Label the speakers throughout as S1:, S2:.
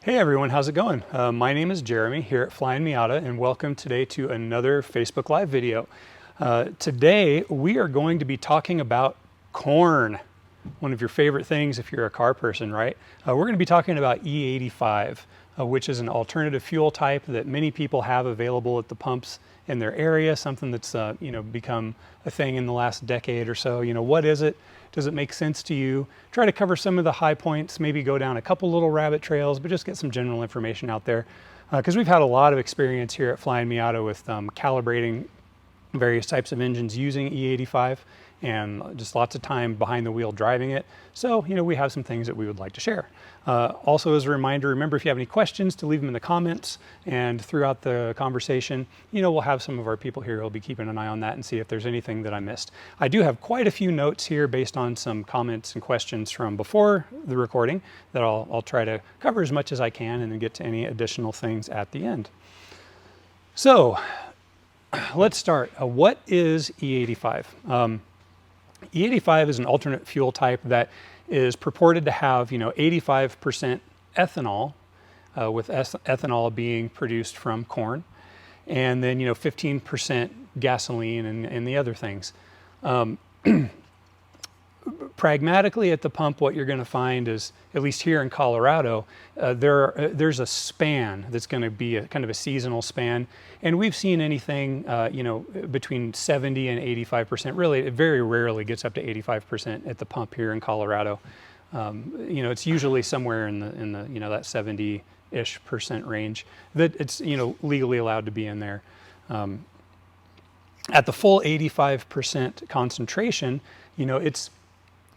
S1: Hey everyone, how's it going? My name is Jeremy here at Flyin Miata, and welcome today to another Facebook Live video. Today we are going to be talking about corn, one of your favorite things if you're a car person, right? We're going to be talking about E85, which is an alternative fuel type that many people have available at the pumps in their area, something that's become a thing in the last decade or so. What is it? Does it make sense to you? Try to cover some of the high points, maybe go down a couple little rabbit trails, but just get some general information out there. Because we've had a lot of experience here at Flyin Miata with calibrating various types of engines using E85 and just lots of time behind the wheel driving it. So, we have some things that we would like to share. Also, as a reminder, remember if you have any questions to leave them in the comments, and throughout the conversation, we'll have some of our people here who'll be keeping an eye on that and see if there's anything that I missed. I do have quite a few notes here based on some comments and questions from before the recording that I'll try to cover as much as I can and then get to any additional things at the end. So, let's start. What is E85? E85 is an alternate fuel type that is purported to have, 85% ethanol, with ethanol being produced from corn, and then, 15% gasoline and the other things. Pragmatically at the pump, what you're going to find is, at least here in Colorado, there's a span that's going to be a kind of a seasonal span, and we've seen anything between 70 and 85%. Really, it very rarely gets up to 85% at the pump here in Colorado. It's usually somewhere in the that 70-ish% range that it's legally allowed to be in there. At the full 85% concentration, it's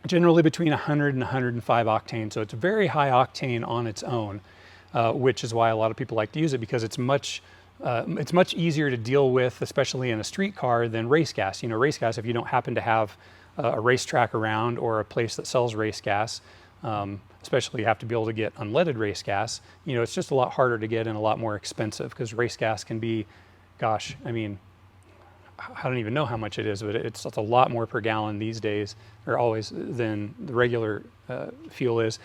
S1: generally between 100 and 105 octane. So it's very high octane on its own, which is why a lot of people like to use it, because it's much easier to deal with, especially in a street car, than race gas. Race gas, if you don't happen to have a racetrack around or a place that sells race gas, especially you have to be able to get unleaded race gas, it's just a lot harder to get and a lot more expensive, because race gas can be, gosh, I don't even know how much it is, but it's a lot more per gallon these days, or always, than the regular fuel is.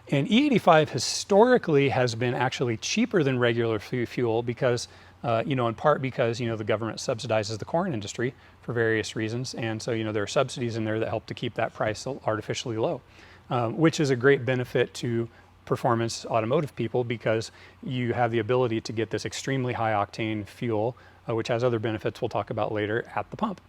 S1: And E85 historically has been actually cheaper than regular fuel because, in part because, the government subsidizes the corn industry for various reasons. And so, there are subsidies in there that help to keep that price artificially low, which is a great benefit to performance automotive people, because you have the ability to get this extremely high octane fuel, which has other benefits we'll talk about later, at the pump.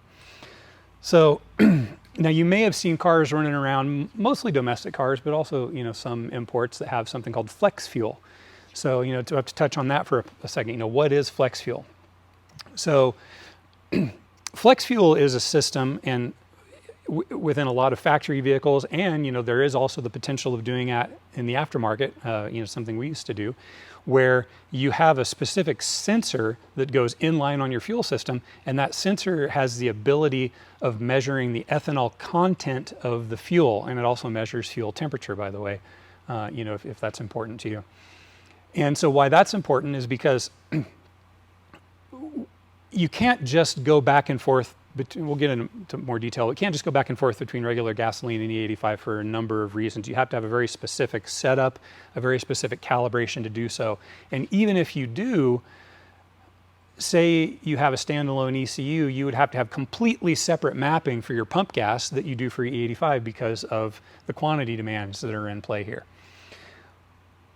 S1: So now you may have seen cars running around, mostly domestic cars, but also some imports that have something called flex fuel. So to have to touch on that for a second. What is flex fuel? So flex fuel is a system, and within a lot of factory vehicles, and there is also the potential of doing that in the aftermarket, something we used to do, where you have a specific sensor that goes in line on your fuel system, and that sensor has the ability of measuring the ethanol content of the fuel, and it also measures fuel temperature, by the way, if that's important to you. And so why that's important is because you can't just go back and forth. We'll get into more detail. We can't just go back and forth between regular gasoline and E85 for a number of reasons. You have to have a very specific setup, a very specific calibration to do so. And even if you do, say you have a standalone ECU, you would have to have completely separate mapping for your pump gas that you do for E85 because of the quantity demands that are in play here.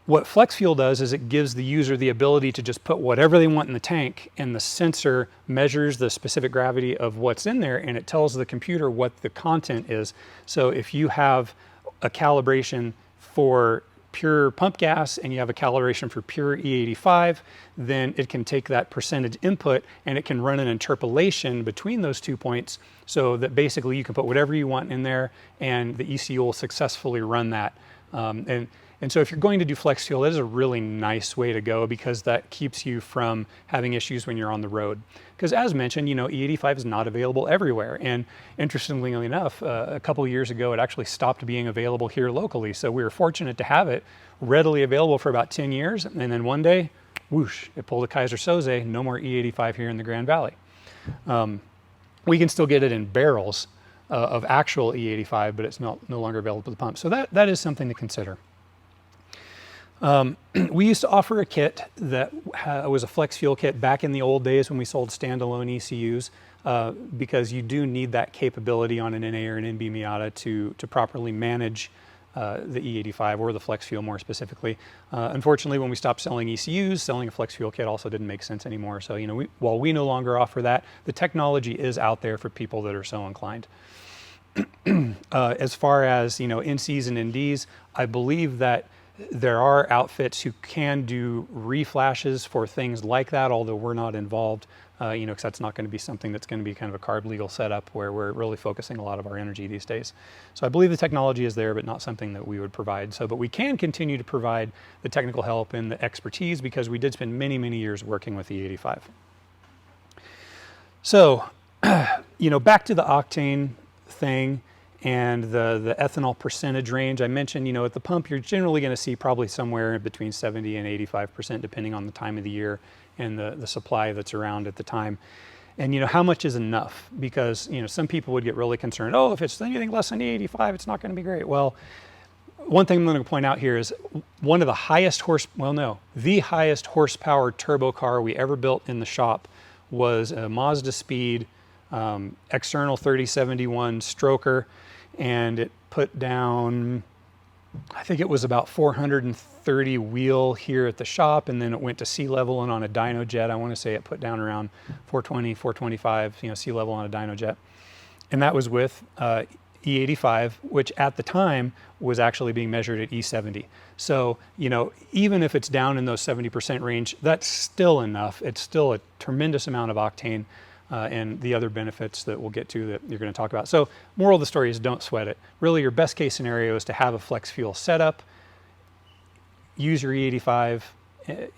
S1: What flex fuel does is it gives the user the ability to just put whatever they want in the tank, and the sensor measures the specific gravity of what's in there, and it tells the computer what the content is. So if you have a calibration for pure pump gas and you have a calibration for pure E85, then it can take that percentage input and it can run an interpolation between those 2 points, so that basically you can put whatever you want in there and the ECU will successfully run that. And so if you're going to do flex fuel, that is a really nice way to go, because that keeps you from having issues when you're on the road. Because as mentioned, E85 is not available everywhere. And interestingly enough, a couple of years ago, it actually stopped being available here locally. So we were fortunate to have it readily available for about 10 years. And then one day, whoosh, it pulled a Kaiser Soze, no more E85 here in the Grand Valley. We can still get it in barrels of actual E85, but it's no longer available at the pump. So that is something to consider. We used to offer a kit that was a flex fuel kit back in the old days when we sold standalone ECUs, because you do need that capability on an NA or an NB Miata to properly manage the E85 or the flex fuel more specifically. Unfortunately, when we stopped selling ECUs, selling a flex fuel kit also didn't make sense anymore. So, you know, while we no longer offer that, the technology is out there for people that are so inclined. As far as, you know, NCs and NDs, I believe that there are outfits who can do reflashes for things like that, although we're not involved, you know, because that's not going to be something that's going to be kind of a carb legal setup where we're really focusing a lot of our energy these days. So I believe the technology is there, but not something that we would provide. So, but we can continue to provide the technical help and the expertise because we did spend many, many years working with the E85. So, you know, back to the octane thing and the ethanol percentage range. I mentioned, you know, at the pump, you're generally going to see probably somewhere between 70 and 85%, depending on the time of the year and the supply that's around at the time. And, you know, how much is enough? Because, you know, some people would get really concerned, oh, if it's anything less than E85, it's not going to be great. Well, one thing I'm going to point out here is one of the highest the highest horsepower turbo car we ever built in the shop was a Mazda Speed external 3071 stroker, and it put down, I think it was about 430 wheel here at the shop, and then it went to sea level, and on a dyno jet, I want to say it put down around 420, 425, you know, sea level on a dyno jet. And that was with E85, which at the time was actually being measured at E70. So, you know, even if it's down in those 70% range, that's still enough. It's still a tremendous amount of octane. And the other benefits that we'll get to that you're going to talk about. So moral of the story is don't sweat it. Really, your best case scenario is to have a flex fuel setup, use your E85,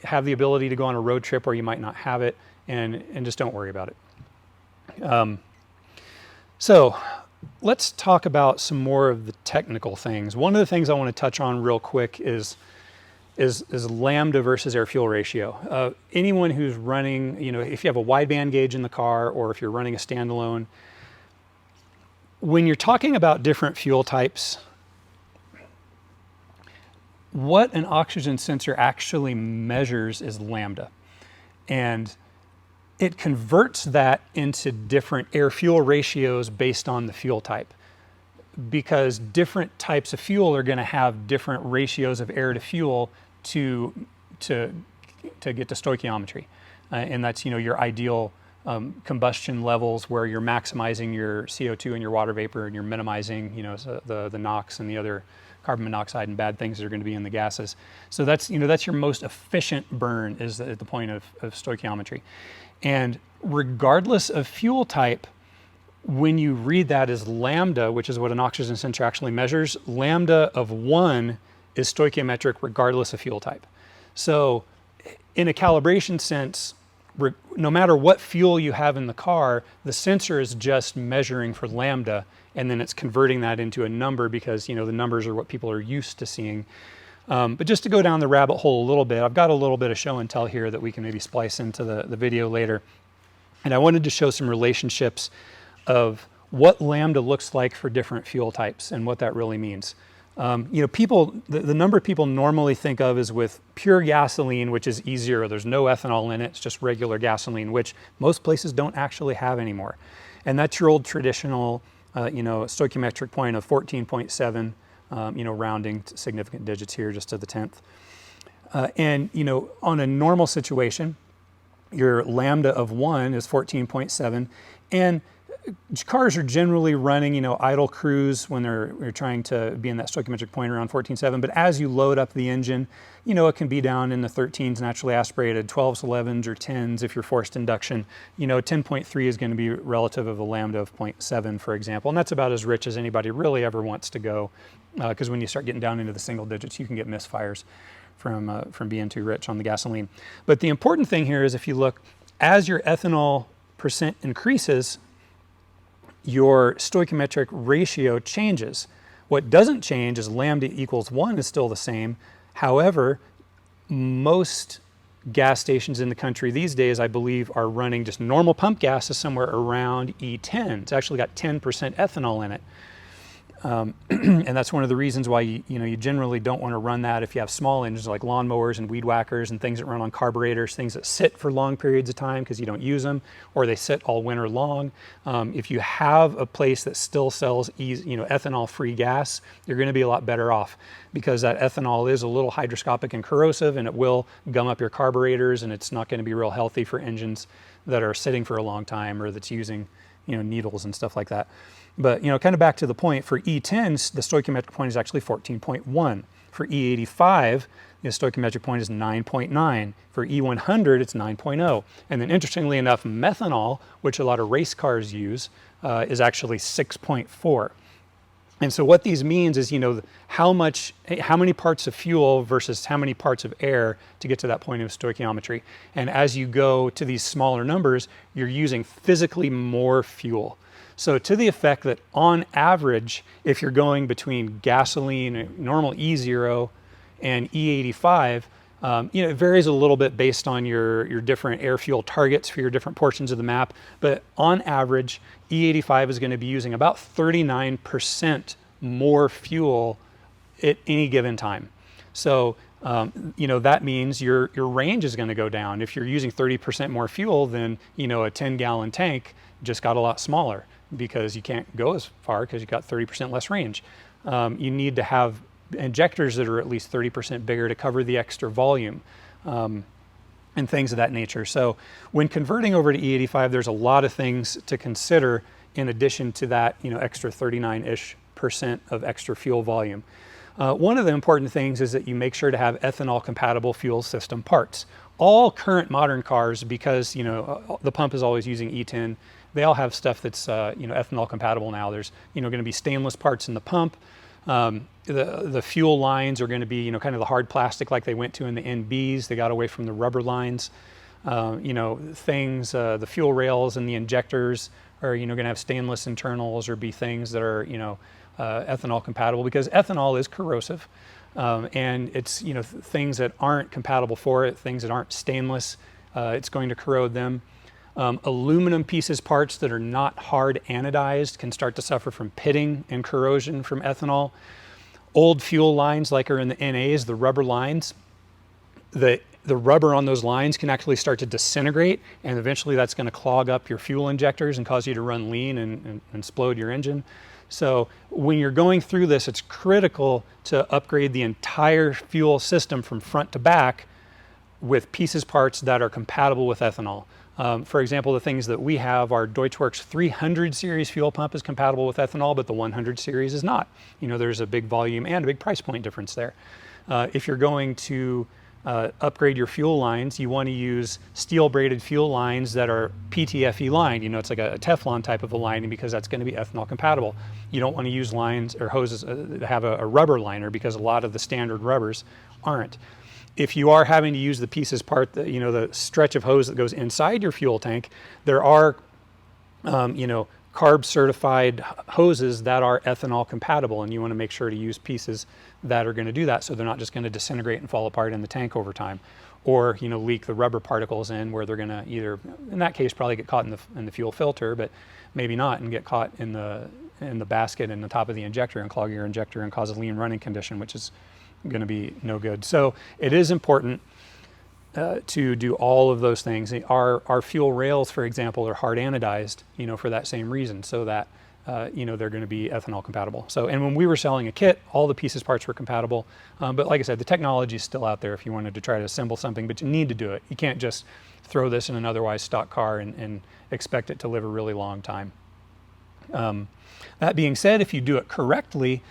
S1: have the ability to go on a road trip where you might not have it, and just don't worry about it. So let's talk about some more of the technical things. One of the things I want to touch on real quick is lambda versus air fuel ratio. Anyone who's running, you know, if you have a wideband gauge in the car or if you're running a standalone, when you're talking about different fuel types, what an oxygen sensor actually measures is lambda. And it converts that into different air fuel ratios based on the fuel type, because different types of fuel are going to have different ratios of air to fuel to get to stoichiometry. And that's, you know, your ideal combustion levels where you're maximizing your CO2 and your water vapor, and you're minimizing, you know, the NOx and the other carbon monoxide and bad things that are going to be in the gases. So that's, you know, that's your most efficient burn is at the point of stoichiometry. And regardless of fuel type, when you read that as lambda, which is what an oxygen sensor actually measures, lambda of 1 is stoichiometric regardless of fuel type. So in a calibration sense, no matter what fuel you have in the car, the sensor is just measuring for lambda, and then it's converting that into a number because, you know, the numbers are what people are used to seeing. But just to go down the rabbit hole a little bit, I've got a little bit of show and tell here that we can maybe splice into the video later. And I wanted to show some relationships of what lambda looks like for different fuel types and what that really means. You know, people, the number of people normally think of is with pure gasoline, which is E0. There's no ethanol in it. It's just regular gasoline, which most places don't actually have anymore. And that's your old traditional, you know, stoichiometric point of 14.7, you know, rounding to significant digits here just to the 10th. And, you know, on a normal situation, your lambda of 1 is 14.7. And cars are generally running, you know, idle cruise when they're trying to be in that stoichiometric point around 14.7. But as you load up the engine, you know, it can be down in the 13s naturally aspirated, 12s, 11s, or 10s if you're forced induction. You know, 10.3 is going to be relative of a lambda of 0.7, for example. And that's about as rich as anybody really ever wants to go, because when you start getting down into the single digits, you can get misfires from being too rich on the gasoline. But the important thing here is if you look, as your ethanol percent increases, your stoichiometric ratio changes. What doesn't change is lambda equals 1 is still the same. However, most gas stations in the country these days, I believe, are running just normal pump gases somewhere around E10. It's actually got 10% ethanol in it. And that's one of the reasons why you generally don't want to run that if you have small engines like lawnmowers and weed whackers and things that run on carburetors, things that sit for long periods of time because you don't use them, or they sit all winter long. If you have a place that still sells ethanol-free gas, you're going to be a lot better off, because that ethanol is a little hygroscopic and corrosive, and it will gum up your carburetors, and it's not going to be real healthy for engines that are sitting for a long time or that's using needles and stuff like that. But kind of back to the point, for E10s, the stoichiometric point is actually 14.1. For E85, the stoichiometric point is 9.9. For E100, it's 9.0. And then interestingly enough, methanol, which a lot of race cars use, is actually 6.4. And so what these means is, how many parts of fuel versus how many parts of air to get to that point of stoichiometry. And as you go to these smaller numbers, you're using physically more fuel. So to the effect that on average, if you're going between gasoline, normal E0 and E85, it varies a little bit based on your different air fuel targets for your different portions of the map. But on average, E85 is going to be using about 39% more fuel at any given time. So, that means your range is going to go down. If you're using 30% more fuel, then, a 10-gallon tank just got a lot smaller, because you can't go as far because you've got 30% less range. You need to have injectors that are at least 30% bigger to cover the extra volume, and things of that nature. So when converting over to E85, there's a lot of things to consider in addition to that, extra 39-ish% of extra fuel volume. One of the important things is that you make sure to have ethanol compatible fuel system parts. All current modern cars, because the pump is always using E10, they all have stuff that's ethanol compatible now. There's going to be stainless parts in the pump. The fuel lines are going to be kind of the hard plastic like they went to in the NBs. They got away from the rubber lines. The fuel rails and the injectors are going to have stainless internals, or be things that are ethanol compatible, because ethanol is corrosive, and it's things that aren't compatible for it, things that aren't stainless, it's going to corrode them. Aluminum pieces, parts that are not hard anodized, can start to suffer from pitting and corrosion from ethanol. Old fuel lines, like are in the NAs, the rubber lines, the rubber on those lines can actually start to disintegrate, and eventually that's going to clog up your fuel injectors and cause you to run lean and explode your engine. So when you're going through this, it's critical to upgrade the entire fuel system from front to back with pieces, parts that are compatible with ethanol. For example, the things that we have, our Deutschwerks 300 series fuel pump is compatible with ethanol, but the 100 series is not. There's a big volume and a big price point difference there. If you're going to upgrade your fuel lines, you want to use steel braided fuel lines that are PTFE lined. It's like a Teflon type of a lining, because that's going to be ethanol compatible. You don't want to use lines or hoses that have a rubber liner, because a lot of the standard rubbers aren't. If you are having to use the pieces part, the stretch of hose that goes inside your fuel tank, there are, carb certified hoses that are ethanol compatible, and you want to make sure to use pieces that are going to do that, so they're not just going to disintegrate and fall apart in the tank over time, or leak the rubber particles in, where they're going to either, in that case, probably get caught in the fuel filter, but maybe not, and get caught in the basket in the top of the injector and clog your injector and cause a lean running condition, which is going to be no good. So it is important to do all of those things. Our fuel rails, for example, are hard anodized, for that same reason, so that they're going to be ethanol compatible. So, and when we were selling a kit, all the pieces, parts were compatible. But like I said, the technology is still out there if you wanted to try to assemble something, but you need to do it. You can't just throw this in an otherwise stock car and expect it to live a really long time. That being said, if you do it correctly,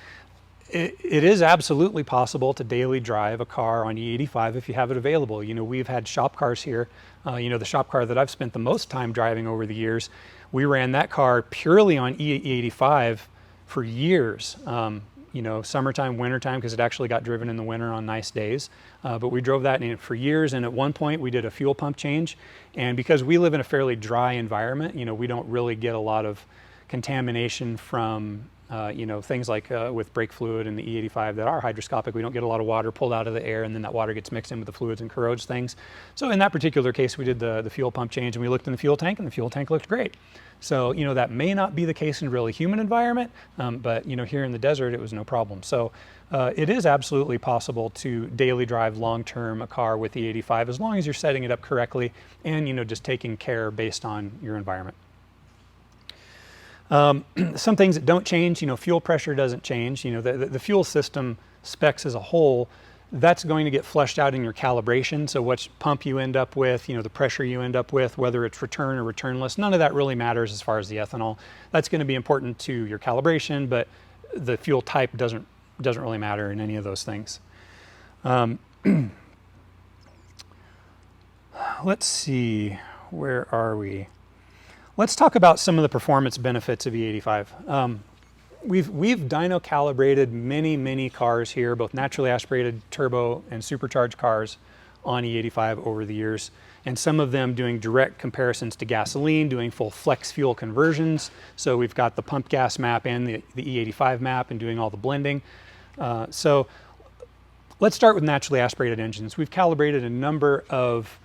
S1: it is absolutely possible to daily drive a car on E85 if you have it available. We've had shop cars here. The shop car that I've spent the most time driving over the years, we ran that car purely on E85 for years. Summertime, wintertime, because it actually got driven in the winter on nice days. But we drove that in for years, and at one point we did a fuel pump change. And because we live in a fairly dry environment, we don't really get a lot of contamination from You know, things like with brake fluid in the E85 that are hydroscopic, we don't get a lot of water pulled out of the air, and then that water gets mixed in with the fluids and corrodes things. So in that particular case, we did the fuel pump change, and we looked in the fuel tank, and the fuel tank looked great. So, you know, that may not be the case in a really humid environment, but, you know, here in the desert, it was no problem. So it is absolutely possible to daily drive long-term a car with the E85 as long as you're setting it up correctly and, you know, just taking care based on your environment. Some things that don't change, you know, fuel pressure doesn't change. You know, the fuel system specs as a whole, that's going to get fleshed out in your calibration. So which pump you end up with, you know, the pressure you end up with, whether it's return or returnless, none of that really matters as far as the ethanol. That's going to be important to your calibration, but the fuel type doesn't really matter in any of those things. Let's see, where are we? Let's talk about some of the performance benefits of E85. We've dyno calibrated many cars here, both naturally aspirated turbo and supercharged cars on E85 over the years, and some of them doing direct comparisons to gasoline, doing full flex fuel conversions. So we've got the pump gas map and the E85 map and doing all the blending. So let's start with naturally aspirated engines. We've calibrated a number of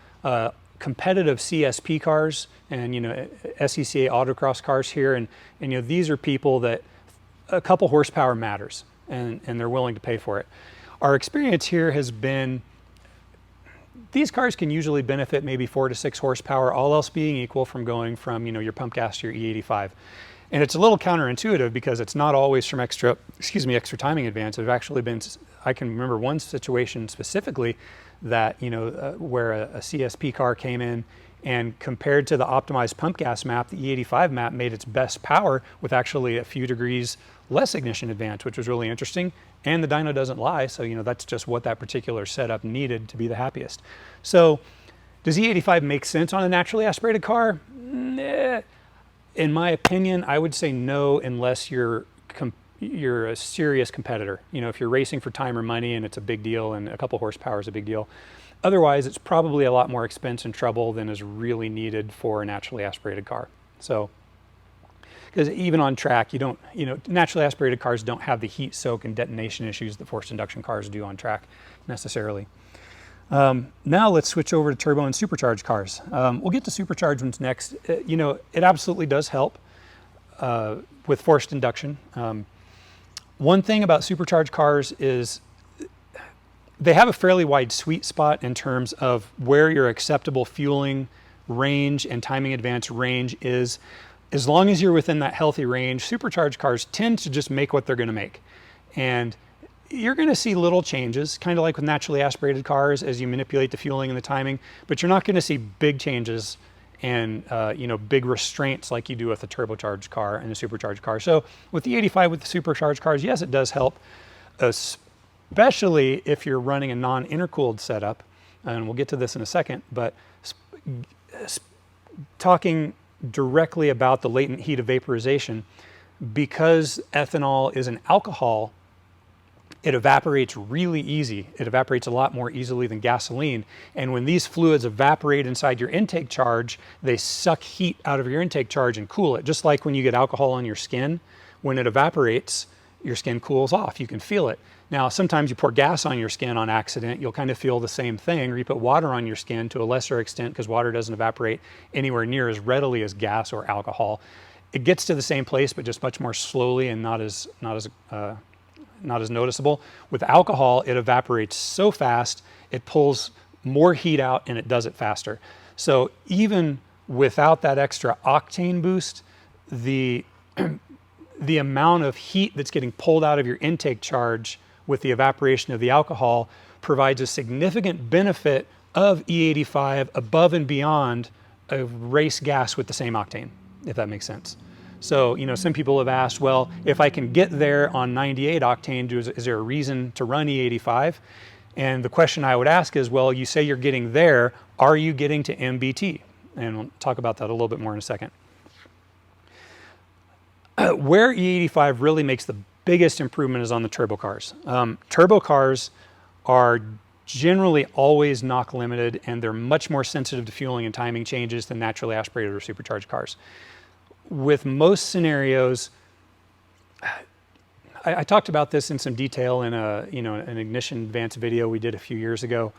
S1: competitive CSP cars and, you know, SECA autocross cars here, and you know, these are people that a couple horsepower matters, and they're willing to pay for it. Our experience here has been these cars can usually benefit maybe 4 to 6 horsepower, all else being equal, from going from, you know, your pump gas to your E85. And it's a little counterintuitive because it's not always from extra timing advance. There's actually been, I can remember one situation specifically that, you know, where a CSP car came in, and compared to the optimized pump gas map, the E85 map made its best power with actually a few degrees less ignition advance, which was really interesting. And the dyno doesn't lie, so, you know, that's just what that particular setup needed to be the happiest. So does E85 make sense on a naturally aspirated car? In my opinion, I would say no, unless you're a serious competitor. You know, if you're racing for time or money and it's a big deal, and a couple horsepower is a big deal. Otherwise, it's probably a lot more expense and trouble than is really needed for a naturally aspirated car. So, because even on track, you don't, you know, naturally aspirated cars don't have the heat soak and detonation issues that forced induction cars do on track necessarily. Now let's switch over to turbo and supercharged cars. We'll get to supercharged ones next. You know, it absolutely does help with forced induction. One thing about supercharged cars is they have a fairly wide sweet spot in terms of where your acceptable fueling range and timing advance range is. As long as you're within that healthy range, supercharged cars tend to just make what they're going to make. And you're going to see little changes, kind of like with naturally aspirated cars, as you manipulate the fueling and the timing, but you're not going to see big changes and you know, big restraints like you do with a turbocharged car and a supercharged car. So with the 85 with the supercharged cars, yes, it does help, especially if you're running a non-intercooled setup, and we'll get to this in a second, but talking directly about the latent heat of vaporization, because ethanol is an alcohol, it evaporates really easy. It evaporates a lot more easily than gasoline. And when these fluids evaporate inside your intake charge, they suck heat out of your intake charge and cool it. Just like when you get alcohol on your skin, when it evaporates, your skin cools off. You can feel it. Now, sometimes you pour gas on your skin on accident, you'll kind of feel the same thing, or you put water on your skin to a lesser extent because water doesn't evaporate anywhere near as readily as gas or alcohol. It gets to the same place, but just much more slowly and not as noticeable. With alcohol, it evaporates so fast, it pulls more heat out and it does it faster. So even without that extra octane boost, the amount of heat that's getting pulled out of your intake charge with the evaporation of the alcohol provides a significant benefit of E85 above and beyond a race gas with the same octane, if that makes sense. So, you know, some people have asked, well, if I can get there on 98 octane, is there a reason to run E85? And the question I would ask is, well, you say you're getting there, are you getting to MBT? And we'll talk about that a little bit more in a second. Where E85 really makes the biggest improvement is on the turbo cars. Turbo cars are generally always knock limited, and they're much more sensitive to fueling and timing changes than naturally aspirated or supercharged cars. With most scenarios, I talked about this in some detail in an ignition advance video we did a few years ago.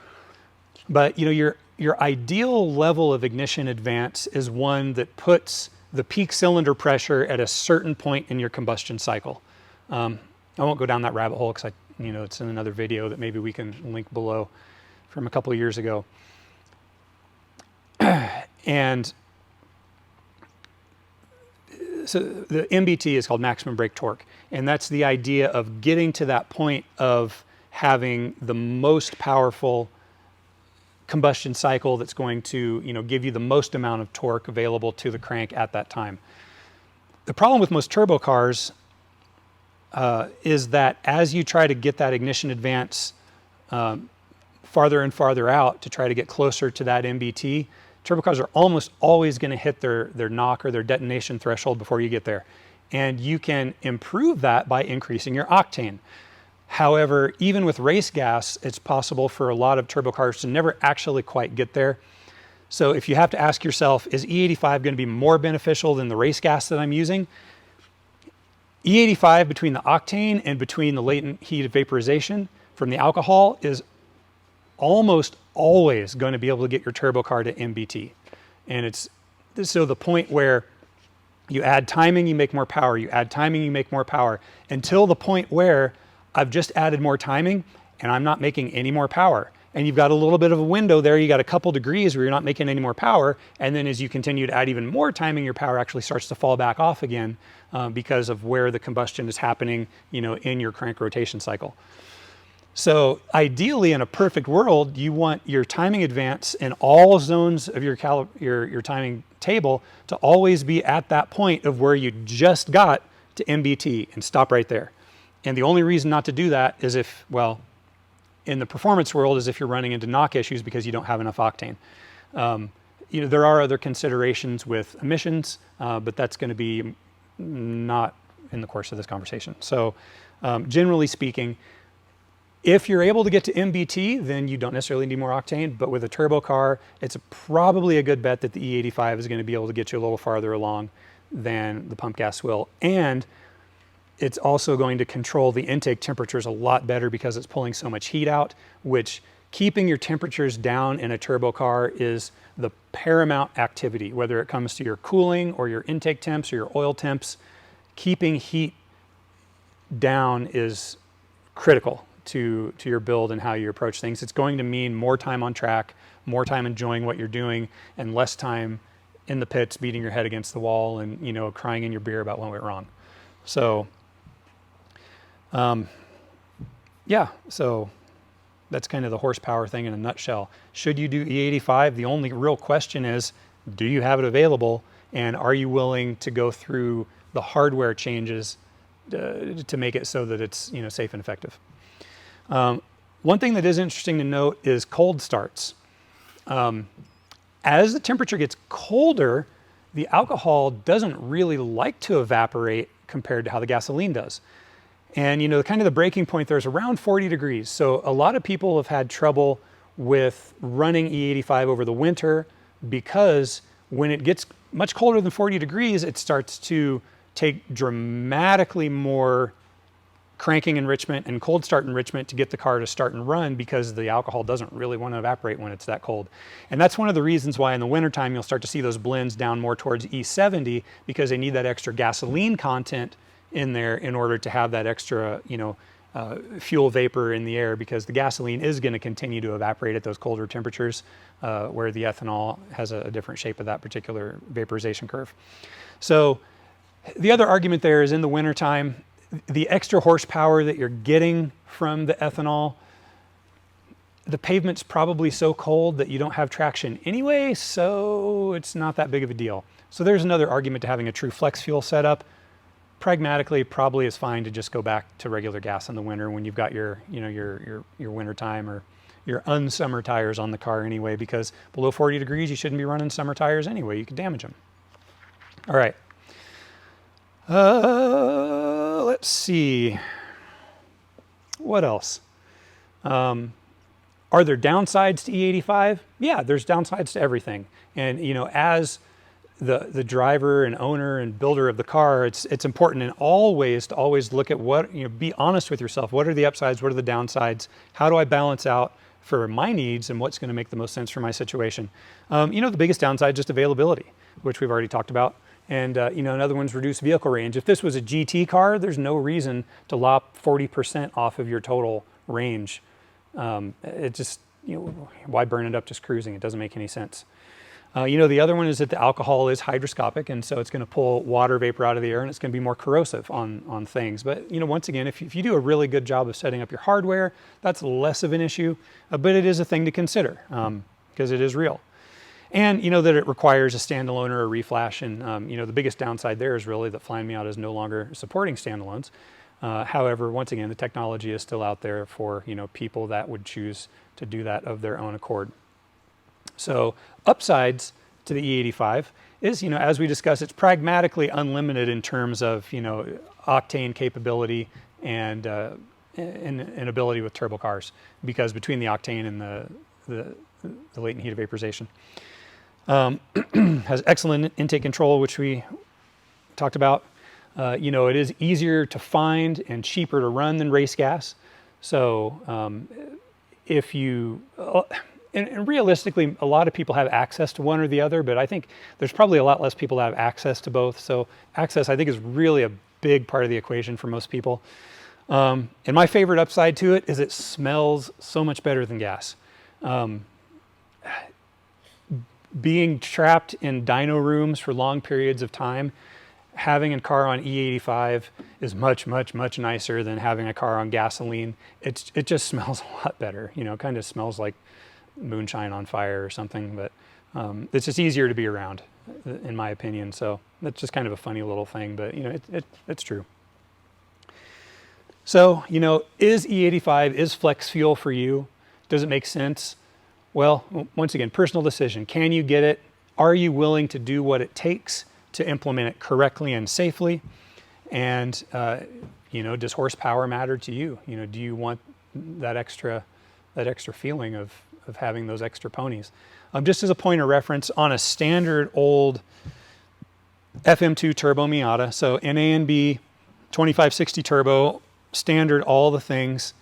S1: But your ideal level of ignition advance is one that puts the peak cylinder pressure at a certain point in your combustion cycle. I won't go down that rabbit hole because it's in another video that maybe we can link below from a couple of years ago. And so the MBT is called maximum brake torque, and that's the idea of getting to that point of having the most powerful combustion cycle that's going to give you the most amount of torque available to the crank at that time. The problem with most turbo cars is that as you try to get that ignition advance farther and farther out to try to get closer to that MBT, turbo cars are almost always going to hit their knock or their detonation threshold before you get there. And you can improve that by increasing your octane. However, even with race gas, it's possible for a lot of turbo cars to never actually quite get there. So if you have to ask yourself, is E85 going to be more beneficial than the race gas that I'm using? E85 between the octane and between the latent heat of vaporization from the alcohol is almost always going to be able to get your turbo car to MBT. And it's so the point where you add timing, you make more power, you add timing, you make more power, until the point where I've just added more timing and I'm not making any more power. And you've got a little bit of a window there, you got a couple degrees where you're not making any more power, and then as you continue to add even more timing, your power actually starts to fall back off again because of where the combustion is happening, in your crank rotation cycle. So ideally, in a perfect world, you want your timing advance in all zones of your timing table to always be at that point of where you just got to MBT and stop right there. And the only reason not to do that is if, well, in the performance world, is if you're running into knock issues because you don't have enough octane. There are other considerations with emissions, but that's going to be not in the course of this conversation. So generally speaking, if you're able to get to MBT, then you don't necessarily need more octane, but with a turbo car, it's probably a good bet that the E85 is going to be able to get you a little farther along than the pump gas will. And it's also going to control the intake temperatures a lot better because it's pulling so much heat out, which keeping your temperatures down in a turbo car is the paramount activity, whether it comes to your cooling or your intake temps or your oil temps. Keeping heat down is critical to your build and how you approach things. It's going to mean more time on track, more time enjoying what you're doing, and less time in the pits beating your head against the wall and crying in your beer about what went wrong. So yeah, so that's kind of the horsepower thing in a nutshell. Should you do E85? The only real question is, do you have it available, and are you willing to go through the hardware changes to make it so that it's safe and effective? One thing that is interesting to note is cold starts. As the temperature gets colder, the alcohol doesn't really like to evaporate compared to how the gasoline does. And kind of the breaking point there is around 40 degrees. So a lot of people have had trouble with running E85 over the winter because when it gets much colder than 40 degrees, it starts to take dramatically more cranking enrichment and cold start enrichment to get the car to start and run because the alcohol doesn't really want to evaporate when it's that cold. And that's one of the reasons why in the wintertime you'll start to see those blends down more towards E70 because they need that extra gasoline content in there in order to have that extra, fuel vapor in the air, because the gasoline is going to continue to evaporate at those colder temperatures where the ethanol has a different shape of that particular vaporization curve. So the other argument there is in the wintertime, the extra horsepower that you're getting from the ethanol, the pavement's probably so cold that you don't have traction anyway, so it's not that big of a deal. So there's another argument to having a true flex fuel setup. Pragmatically, probably is fine to just go back to regular gas in the winter when you've got your winter time or your unsummer tires on the car anyway, because below 40 degrees, you shouldn't be running summer tires anyway. You could damage them. All right. Let's see. What else? Are there downsides to E85? Yeah, there's downsides to everything. And, as the driver and owner and builder of the car, it's important in all ways to always look at what, be honest with yourself. What are the upsides? What are the downsides? How do I balance out for my needs and what's going to make the most sense for my situation? The biggest downside is just availability, which we've already talked about. And, another one's reduced vehicle range. If this was a GT car, there's no reason to lop 40% off of your total range. It just, why burn it up just cruising? It doesn't make any sense. The other one is that the alcohol is hydroscopic, and so it's going to pull water vapor out of the air, and it's going to be more corrosive on things. But, once again, if you do a really good job of setting up your hardware, that's less of an issue, but it is a thing to consider because it is real. And, that it requires a standalone or a reflash, and, the biggest downside there is really that Flyin Miata is no longer supporting standalones. However, once again, the technology is still out there for, people that would choose to do that of their own accord. So upsides to the E85 is, as we discussed, it's pragmatically unlimited in terms of, octane capability and ability with turbo cars, because between the octane and the latent heat of vaporization. Has excellent intake control, which we talked about. It is easier to find and cheaper to run than race gas. So if you... And realistically, a lot of people have access to one or the other, but I think there's probably a lot less people that have access to both. So access, I think, is really a big part of the equation for most people. And my favorite upside to it is it smells so much better than gas. Being trapped in dyno rooms for long periods of time, having a car on E85 is much, much, much nicer than having a car on gasoline. It just smells a lot better. It kind of smells like moonshine on fire or something, but it's just easier to be around, in my opinion. So that's just kind of a funny little thing, but it's true. So, is E85, is flex fuel for you? Does it make sense? Well, once again, personal decision. Can you get it? Are you willing to do what it takes to implement it correctly and safely? And, does horsepower matter to you? Do you want that extra feeling of having those extra ponies? Just as a point of reference, on a standard old FM2 turbo Miata, so NA and B, 2560 turbo, standard, all the things,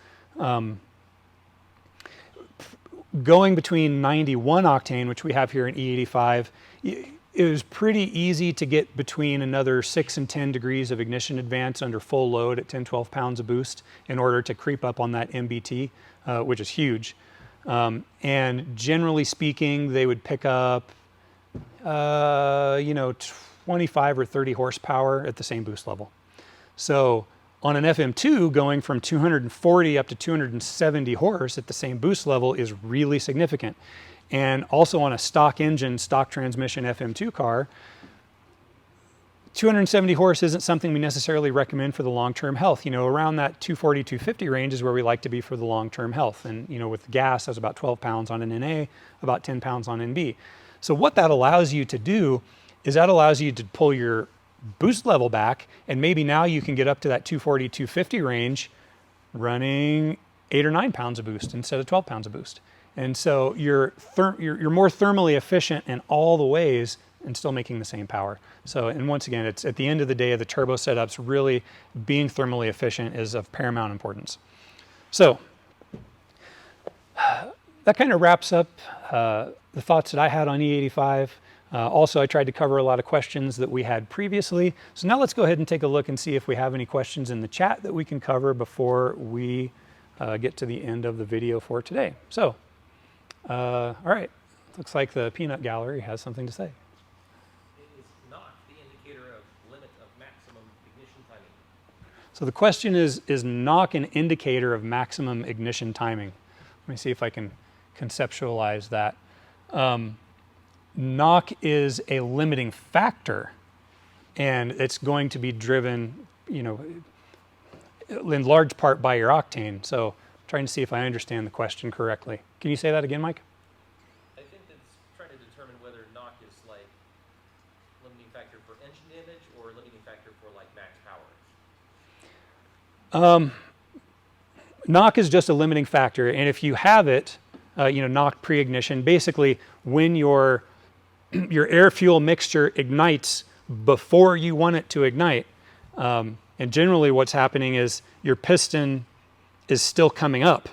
S1: going between 91 octane, which we have here in E85, it was pretty easy to get between another 6 and 10 degrees of ignition advance under full load at 10, 12 pounds of boost in order to creep up on that MBT, which is huge. And generally speaking, they would pick up, 25 or 30 horsepower at the same boost level. So on an FM2, going from 240 up to 270 horse at the same boost level is really significant. And also on a stock engine, stock transmission FM2 car, 270 horse isn't something we necessarily recommend for the long-term health. Around that 240, 250 range is where we like to be for the long-term health. And, with gas, that's about 12 pounds on an NA, about 10 pounds on NB. So what that allows you to do is that allows you to pull your boost level back, and maybe now you can get up to that 240, 250 range running 8 or 9 pounds of boost instead of 12 pounds of boost. And so you're more thermally efficient in all the ways and still making the same power. So, and once again, it's at the end of the day, the turbo setups, really being thermally efficient is of paramount importance. So that kind of wraps up the thoughts that I had on E85. Also, I tried to cover a lot of questions that we had previously. So now let's go ahead and take a look and see if we have any questions in the chat that we can cover before we get to the end of the video for today. So, all right, looks like the peanut gallery has something to say.
S2: Is not the indicator of limit of maximum ignition timing?
S1: So the question is knock an indicator of maximum ignition timing? Let me see if I can conceptualize that. Knock is a limiting factor, and it's going to be driven, in large part by your octane. So I'm trying to see if I understand the question correctly. Can you say that again, Mike?
S2: I think it's trying to determine whether knock is like limiting factor for engine damage or limiting factor for like max power.
S1: Knock is just a limiting factor, and if you have it, knock pre-ignition, basically when your your air-fuel mixture ignites before you want it to ignite. And generally what's happening is your piston is still coming up.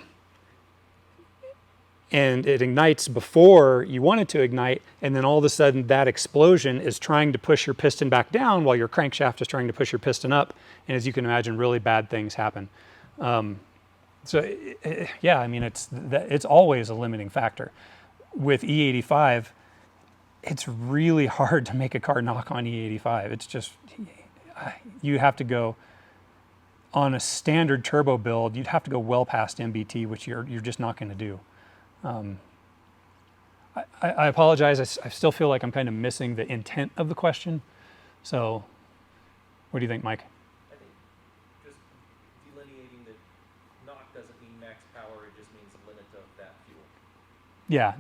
S1: And it ignites before you want it to ignite, and then all of a sudden that explosion is trying to push your piston back down while your crankshaft is trying to push your piston up. And as you can imagine, really bad things happen. Yeah, I mean, it's always a limiting factor. With E85, it's really hard to make a car knock on E85. It's just, you have to go on a standard turbo build, you'd have to go well past MBT, which you're just not going to do. I apologize. I still feel like I'm kind of missing the intent of the question. So what do you think, Mike?
S2: I think just delineating that knock doesn't mean max power, it just means the limit of that fuel.
S1: Yeah,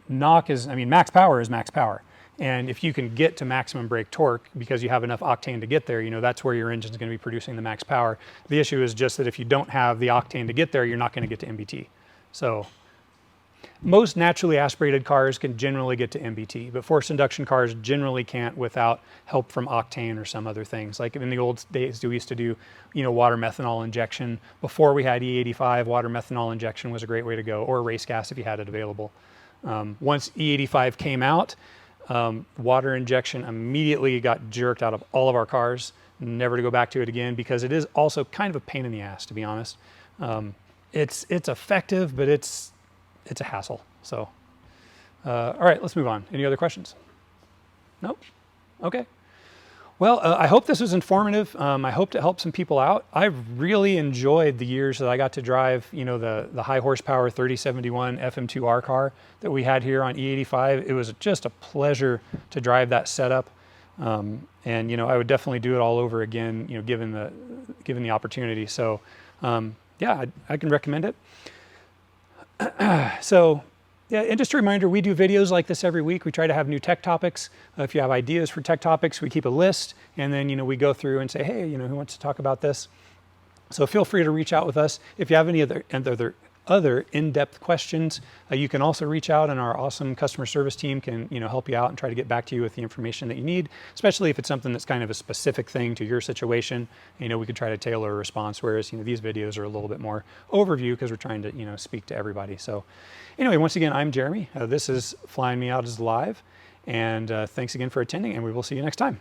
S1: knock is, I mean, max power is max power. And if you can get to maximum brake torque because you have enough octane to get there, you know, that's where your engine's going to be producing the max power. The issue is just that if you don't have the octane to get there, you're not going to get to MBT. So most naturally aspirated cars can generally get to MBT, but forced induction cars generally can't without help from octane or some other things. Like in the old days, we used to do, you know, water methanol injection. Before we had E85, water methanol injection was a great way to go, or race gas if you had it available. Once E85 came out, water injection immediately got jerked out of all of our cars, never to go back to it again, because it is also kind of a pain in the ass, to be honest. It's effective, but it's a hassle. So, all right, let's move on. Any other questions? Nope. Okay. Well, I hope this was informative. I hope to help some people out. I've really enjoyed the years that I got to drive, you know, the high horsepower 3071 FM2R car that we had here on E85. It was just a pleasure to drive that setup. And, you know, I would definitely do it all over again, you know, given the opportunity. So, yeah, I can recommend it. So, yeah, and just a reminder, we do videos like this every week. We try to have new tech topics. If you have ideas for tech topics, we keep a list, and then, you know, we go through and say, hey, you know, who wants to talk about this? So feel free to reach out with us. If you have any other in-depth questions, you can also reach out, and our awesome customer service team can, you know, help you out and try to get back to you with the information that you need, especially if it's something that's kind of a specific thing to your situation. You know, we could try to tailor a response, whereas, you know, these videos are a little bit more overview because we're trying to, you know, speak to everybody. So anyway, once again, I'm Jeremy. This is Flyin Miata Live, and thanks again for attending, and we will see you next time.